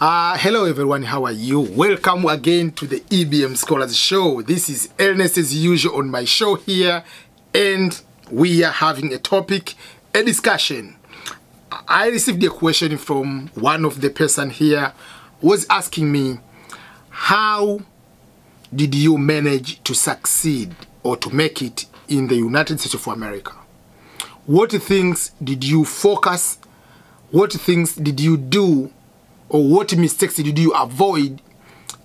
Hello everyone, how are you? Welcome again to the EBM Scholars Show. This is Ernest as usual on my show here, and we are having a topic, a discussion. I received a question from one of the person here was asking me, how did you manage to succeed or to make it in the United States of America? What things did you focus? What things did you do? Or what mistakes did you avoid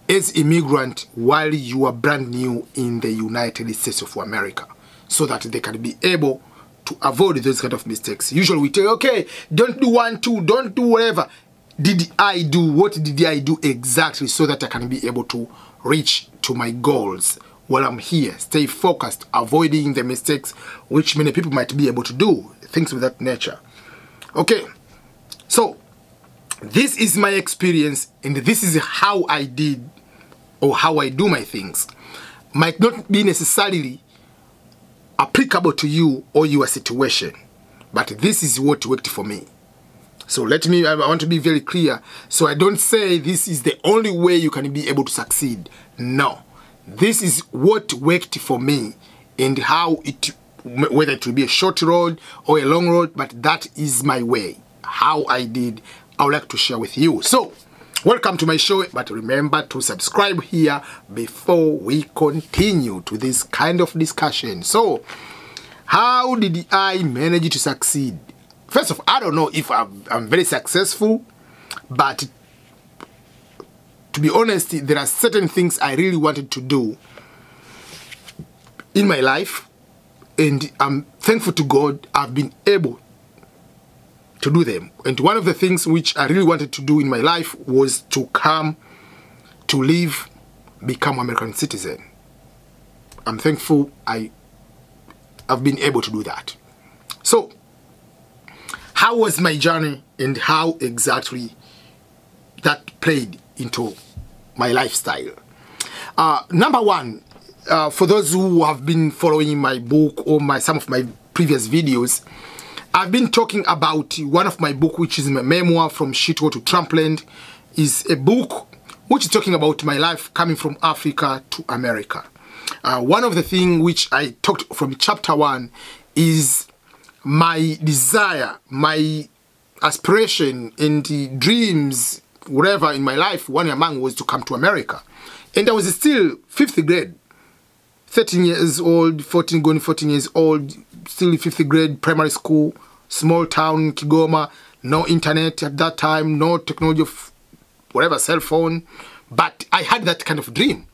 as immigrant while you are brand new in the United States of America, so that they can be able to avoid those kind of mistakes? Usually we tell, okay, don't do 1, 2, don't do whatever. What did I do exactly so that I can be able to reach to my goals while I'm here? Stay focused, avoiding the mistakes which many people might be able to do, things of that nature. Okay, so this is my experience, and this is how I did or how I do my things. Might not be necessarily applicable to you or your situation, but this is what worked for me. So I want to be very clear. So I don't say this is the only way you can be able to succeed. No, this is what worked for me, and how whether it will be a short road or a long road, but that is my way, how I did. I would like to share with you. So, welcome to my show, but remember to subscribe here before we continue to this kind of discussion. So, how did I manage to succeed? First of all, I don't know if I'm very successful, but to be honest, there are certain things I really wanted to do in my life, and I'm thankful to God I've been able to do them. And one of the things which I really wanted to do in my life was to come to live, become American citizen. I'm thankful I've been able to do that. So, how was my journey, and how exactly that played into my lifestyle? Number one, for those who have been following my book or some of my previous videos, I've been talking about one of my books, which is my memoir, From Shithole to Trumpland. Is a book which is talking about my life coming from Africa to America. One of the things which I talked from chapter 1 is my desire, my aspiration, and the dreams, whatever in my life, one among was to come to America. And I was still 5th grade, 13 years old, 14 years old, still in 5th grade, primary school, small town, Kigoma, no internet at that time, no technology of whatever, cell phone, but I had that kind of dream.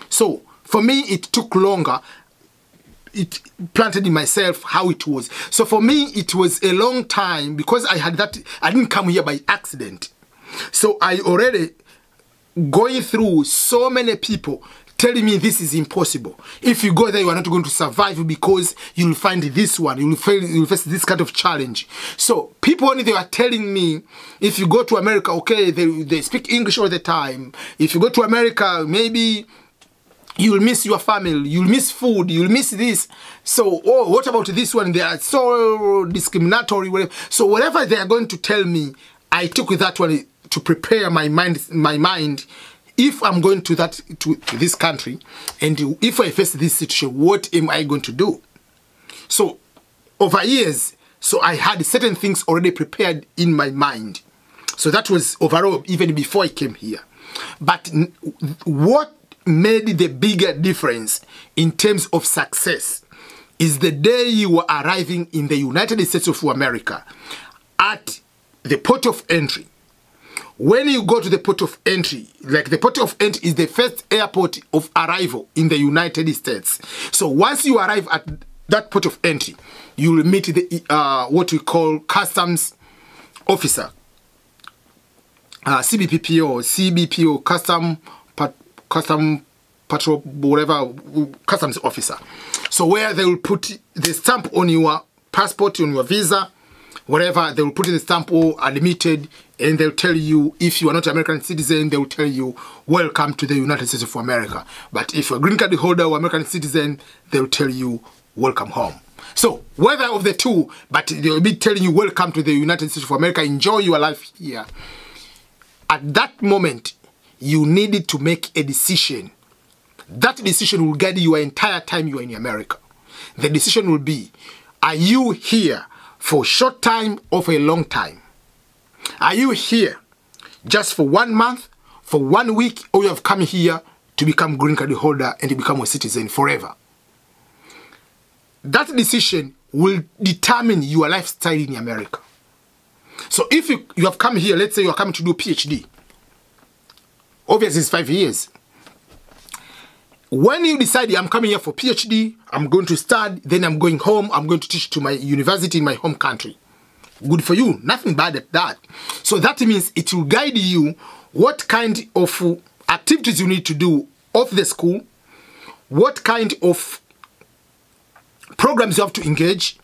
So for me, it took longer. It planted in myself how it was. So for me, it was a long time, because I had that, I didn't come here by accident. So I already going through so many people telling me this is impossible. If you go there, you are not going to survive, because you'll find this one, you'll face this kind of challenge. So people only, they were telling me, if you go to America, okay, they speak English all the time. If you go to America, maybe you'll miss your family, you'll miss food, you'll miss this. So, oh, what about this one? They are so discriminatory, whatever. So whatever they are going to tell me, I took that one to prepare my mind. If I'm going to this country, and if I face this situation, what am I going to do? So, over years, so I had certain things already prepared in my mind. So that was overall, even before I came here. But what made the bigger difference in terms of success is the day you were arriving in the United States of America at the port of entry. When you go to the port of entry, like the port of entry is the first airport of arrival in the United States. So once you arrive at that port of entry, you will meet the what we call customs officer, CBPO, custom patrol, whatever, customs officer. So where they will put the stamp on your passport, on your visa, whatever, they will put the stamp or admitted, and they'll tell you, if you are not an American citizen, they will tell you, welcome to the United States of America. But if you're a green card holder or American citizen, they'll tell you, welcome home. So, whether of the two, but they'll be telling you, welcome to the United States of America, enjoy your life here. at that moment, you needed to make a decision. That decision will guide your entire time you are in America. The decision will be, are you here for a short time or for a long time? Are you here just for 1 month, for 1 week, or you have come here to become green card holder and to become a citizen forever? That decision will determine your lifestyle in America. So if you have come here, let's say you are coming to do a PhD. Obviously, it's 5 years. When you decide, I'm coming here for PhD, I'm going to study, then I'm going home, I'm going to teach to my university in my home country. Good for you. Nothing bad at that. So that means it will guide you what kind of activities you need to do off the school, what kind of programs you have to engage.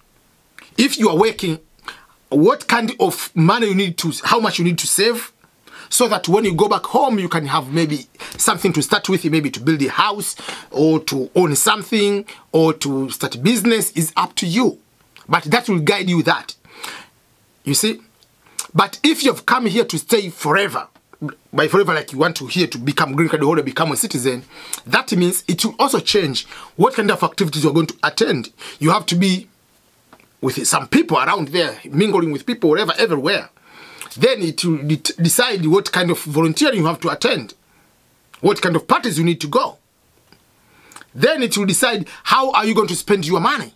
If you are working, what kind of money you need to, how much you need to save, so that when you go back home, you can have maybe something to start with, maybe to build a house or to own something or to start a business. Is up to you. But that will guide you that. You see? But if you've come here to stay forever, by forever like you want to here to become green card holder, become a citizen, that means it will also change what kind of activities you're going to attend. You have to be with some people around there, mingling with people wherever, everywhere. Then it will decide what kind of volunteering you have to attend, what kind of parties you need to go. Then it will decide how are you going to spend your money.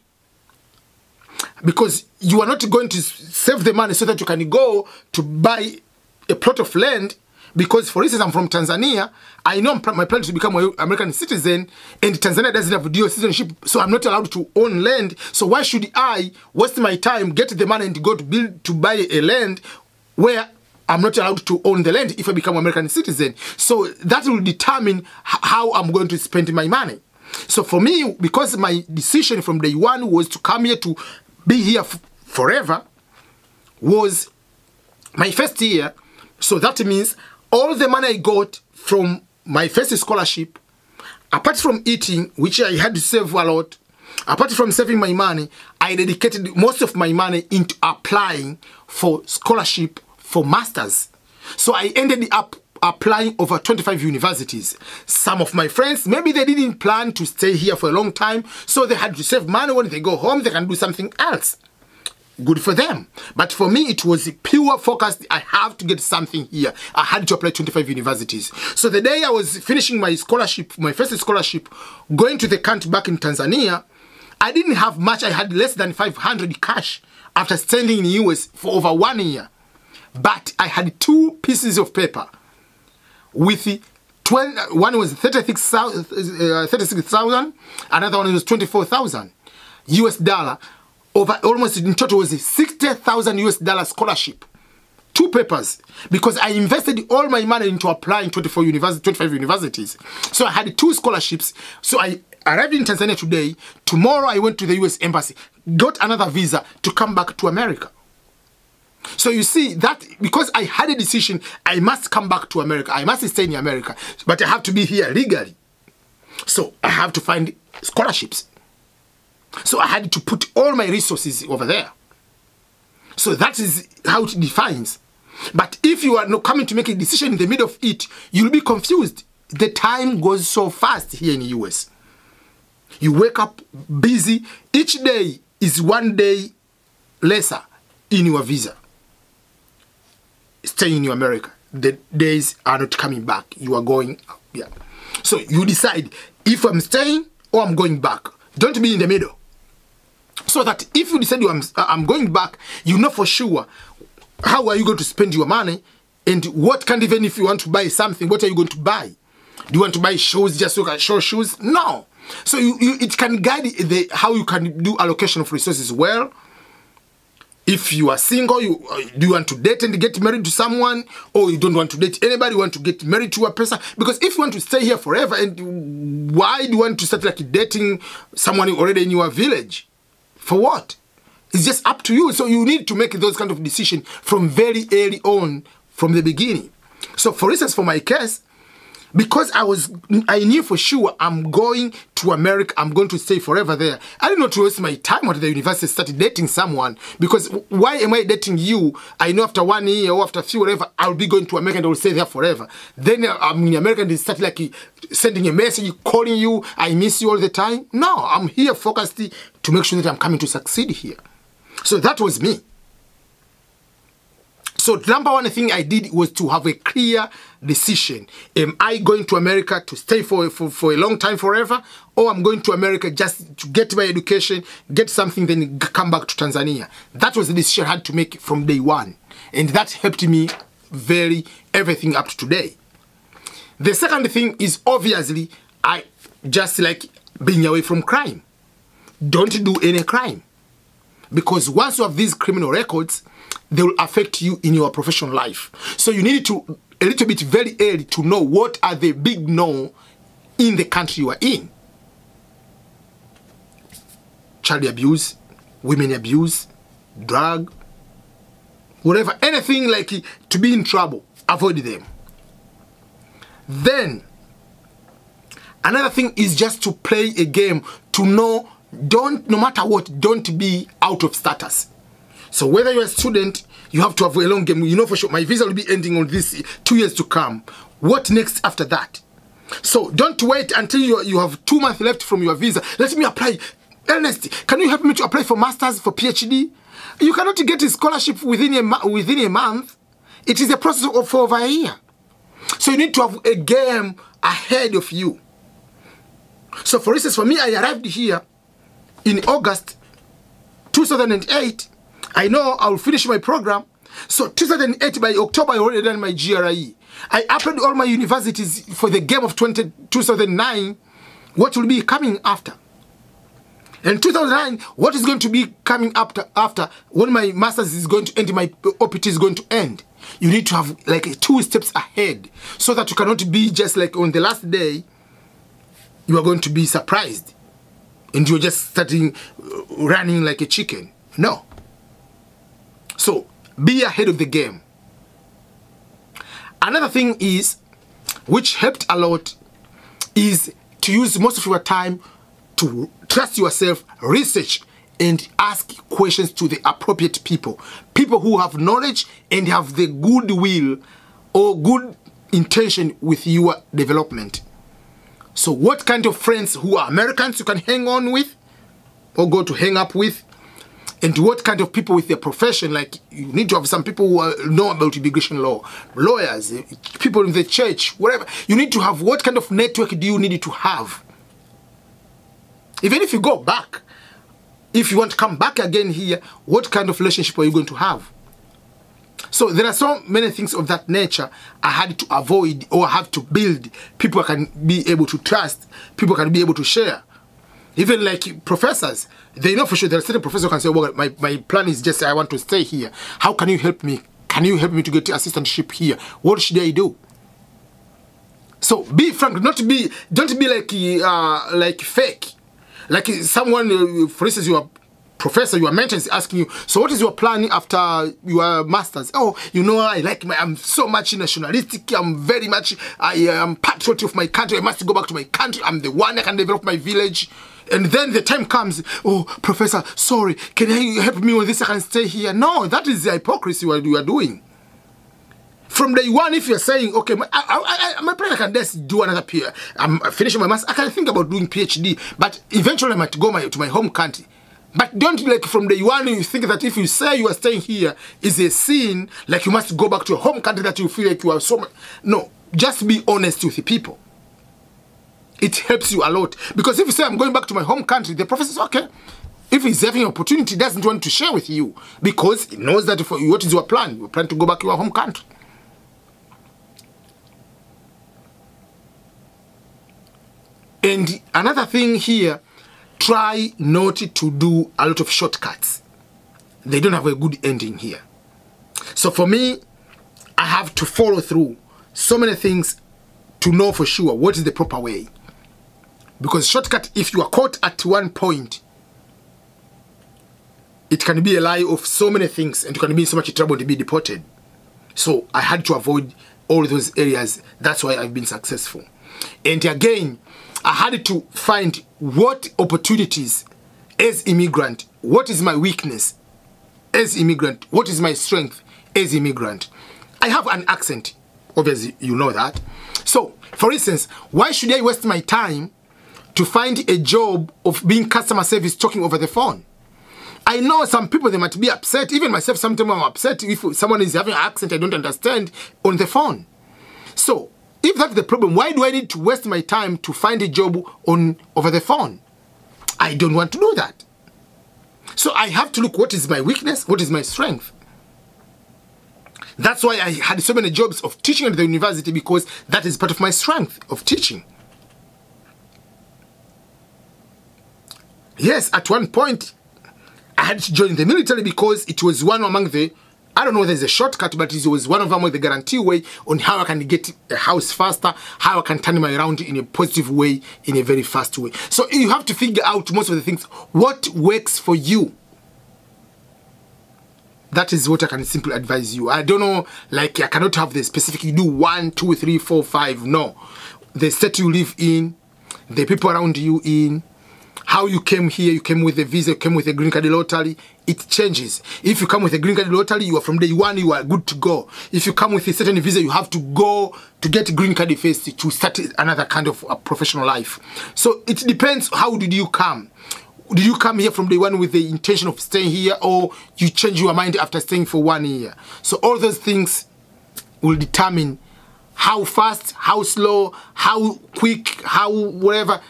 Because you are not going to save the money so that you can go to buy a plot of land. Because, for instance, I'm from Tanzania. I know my plan is to become an American citizen, and Tanzania doesn't have dual citizenship, so I'm not allowed to own land. So why should I waste my time, get the money, and go to buy a land where I'm not allowed to own the land if I become an American citizen? So that will determine how I'm going to spend my money. So for me, because my decision from day one was to come here to be here forever, was my first year. So that means all the money I got from my first scholarship, apart from eating, which I had to save a lot, apart from saving my money, I dedicated most of my money into applying for scholarship for masters. So I ended up applying over 25 universities. Some of my friends, maybe they didn't plan to stay here for a long time, so they had to save money. When they go home, they can do something else. Good for them. But for me, it was pure focus. I have to get something here. I had to apply 25 universities. So the day I was finishing my scholarship, my first scholarship, going to the country back in Tanzania, I didn't have much. I had less than 500 cash after staying in the US for over 1 year. But I had 2 pieces of paper with one was 36,000, another one was 24,000 US dollar. Over almost in total was a 60,000 US dollar scholarship. 2 papers, because I invested all my money into applying 25 universities. So I had 2 scholarships. So I arrived in Tanzania today. Tomorrow I went to the US Embassy, got another visa to come back to America. So you see that because I had a decision, I must come back to America. I must stay in America, but I have to be here legally. So I have to find scholarships. So I had to put all my resources over there. So that is how it defines. But if you are not coming to make a decision in the middle of it, you'll be confused. The time goes so fast here in the US. You wake up busy. Each day is 1 day lesser in your visa. Staying in America. The days are not coming back. You are going, yeah. So you decide if I'm staying or I'm going back. Don't be in the middle. So that if you decide I'm going back, you know for sure how are you going to spend your money, and what kind, even if you want to buy something, what are you going to buy? Do you want to buy shoes just so you can show shoes? No. So it can guide how you can do allocation of resources well. If you are single, do you want to date and get married to someone, or you don't want to date anybody, you want to get married to a person? Because if you want to stay here forever, and why do you want to start like dating someone already in your village? For what? It's just up to you. So you need to make those kind of decisions from very early on, from the beginning. So for instance, for my case, Because I knew for sure I'm going to America, I'm going to stay forever there. I didn't want to waste my time at the university, started dating someone. Because why am I dating you? I know after 1 year or after 3, whatever, I'll be going to America and I will stay there forever. Then I'm in America and they start like sending a message, calling you, I miss you all the time. No, I'm here focused to make sure that I'm coming to succeed here. So that was me. So number one thing I did was to have a clear decision. Am I going to America to stay for a long time, forever? Or I'm going to America just to get my education, get something, then come back to Tanzania? That was the decision I had to make from day one. And that helped me everything up to today. The second thing is obviously, I just like being away from crime. Don't do any crime. Because once you have these criminal records, they will affect you in your professional life. So you need to, a little bit very early, to know what are the big no in the country you are in. Child abuse, women abuse, drug, whatever, anything like to be in trouble, avoid them. Then, another thing is just to play a game, to know, no matter what, don't be out of status. So whether you're a student, you have to have a long game. You know for sure, my visa will be ending on this 2 years to come. What next after that? So don't wait until you have 2 months left from your visa. Let me apply. Ernest, can you help me to apply for masters, for PhD? You cannot get a scholarship within a month. It is a process of over a year. So you need to have a game ahead of you. So for instance, for me, I arrived here in August 2008. I know I'll finish my program. So 2008, by October, I already done my GRE. I applied all my universities for the game of 2009. What will be coming after? And 2009, what is going to be coming after when my master's is going to end, my OPT is going to end? You need to have like 2 steps ahead, so that you cannot be just like on the last day, you are going to be surprised and you're just starting running like a chicken. No. So be ahead of the game. Another thing is, which helped a lot, is to use most of your time to trust yourself, research, and ask questions to the appropriate people. People who have knowledge and have the goodwill or good intention with your development. So what kind of friends who are Americans you can hang on with or go to hang up with? And what kind of people with their profession, like you need to have some people who know about immigration law, lawyers, people in the church, whatever. You need to have, what kind of network do you need to have? Even if you go back, if you want to come back again here, what kind of relationship are you going to have? So there are so many things of that nature I had to avoid or have to build. People I can be able to trust, people can be able to share. Even like professors, they know for sure there are certain professors who can say, well, my plan is just I want to stay here. How can you help me? Can you help me to get assistantship here? What should I do? So be frank, don't be like fake. Like someone, for instance, your professor, your mentor is asking you, so what is your plan after your master's? Oh, you know, I'm so much nationalistic, I'm very much, I am patriot of my country, I must go back to my country, I'm the one that can develop my village. And then the time comes, oh, professor, sorry, can you help me with this? I can stay here. No, that is the hypocrisy what you are doing. From day one, if you're saying, okay, my plan I can just do another PhD, I'm finishing my master, I can think about doing PhD, but eventually I might go to my home country. But don't like from day one you think that if you say you are staying here is a sin, like you must go back to your home country, that you feel like you are so much. No, just be honest with the people. It helps you a lot. Because if you say I'm going back to my home country, the professor says, okay. If he's having an opportunity, he doesn't want to share with you because he knows that what is your plan? You plan to go back to your home country. And another thing here, try not to do a lot of shortcuts. They don't have a good ending here. So for me, I have to follow through so many things to know for sure what is the proper way. Because shortcut, if you are caught at one point, it can be a lie of so many things and you can be in so much trouble to be deported. So I had to avoid all those areas. That's why I've been successful. And again, I had to find what opportunities as immigrant, what is my weakness as immigrant, what is my strength as immigrant. I have an accent, obviously you know that. So, for instance, why should I waste my time to find a job of being customer service talking over the phone? I know some people, they might be upset. Even myself, sometimes I'm upset if someone is having an accent I don't understand on the phone. So, if that's the problem, why do I need to waste my time to find a job over the phone? I don't want to do that. So I have to look what is my weakness, what is my strength. That's why I had so many jobs of teaching at the university, because that is part of my strength of teaching. Yes, at one point, I had to join the military because it was one among the, I don't know if there's a shortcut, but it was one of them with the guarantee way on how I can get a house faster, how I can turn my around in a positive way, in a very fast way. So you have to figure out most of the things, what works for you. That is what I can simply advise you. I don't know, like I cannot have the specific, you do 1, 2, 3, 4, 5. No. The state you live in, the people around you in, how you came here, you came with a visa, you came with a green card lottery, it changes. If you come with a green card lottery, you are from day one, you are good to go. If you come with a certain visa, you have to go to get a green card first to start another kind of professional life. So it depends, how did you come? Did you come here from day one with the intention of staying here, or you change your mind after staying for 1 year? So all those things will determine how fast, how slow, how quick, how whatever,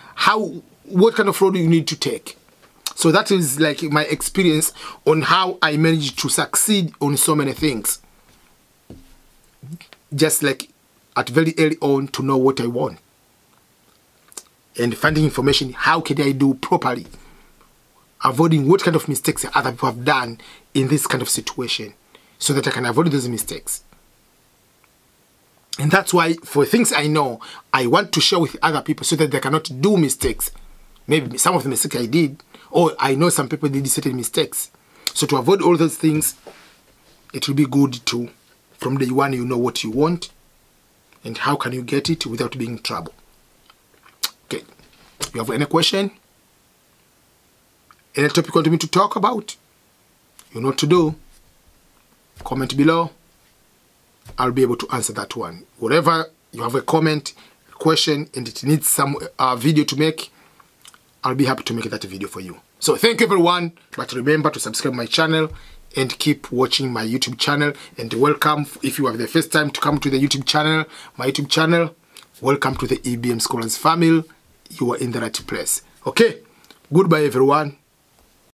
what kind of road you need to take. So that is like my experience on how I managed to succeed on so many things. Just like at very early on to know what I want. And finding information, how can I do properly? Avoiding what kind of mistakes other people have done in this kind of situation, so that I can avoid those mistakes. And that's why, for things I know, I want to share with other people so that they cannot do mistakes. Maybe some of the mistakes I did, or I know some people did certain mistakes. So to avoid all those things, it will be good to, from day one, you know what you want and how can you get it without being in trouble. Okay. You have any question? Any topic you want me to talk about? You know what to do. Comment below. I'll be able to answer that one. Whatever you have a comment, question, and it needs some video to make, I'll be happy to make that video for you. So thank you everyone, but remember to subscribe my channel and keep watching my YouTube channel. And welcome, if you are the first time to come to the YouTube channel, my YouTube channel, welcome to the EBM Scholars family. You are in the right place. Okay, goodbye everyone.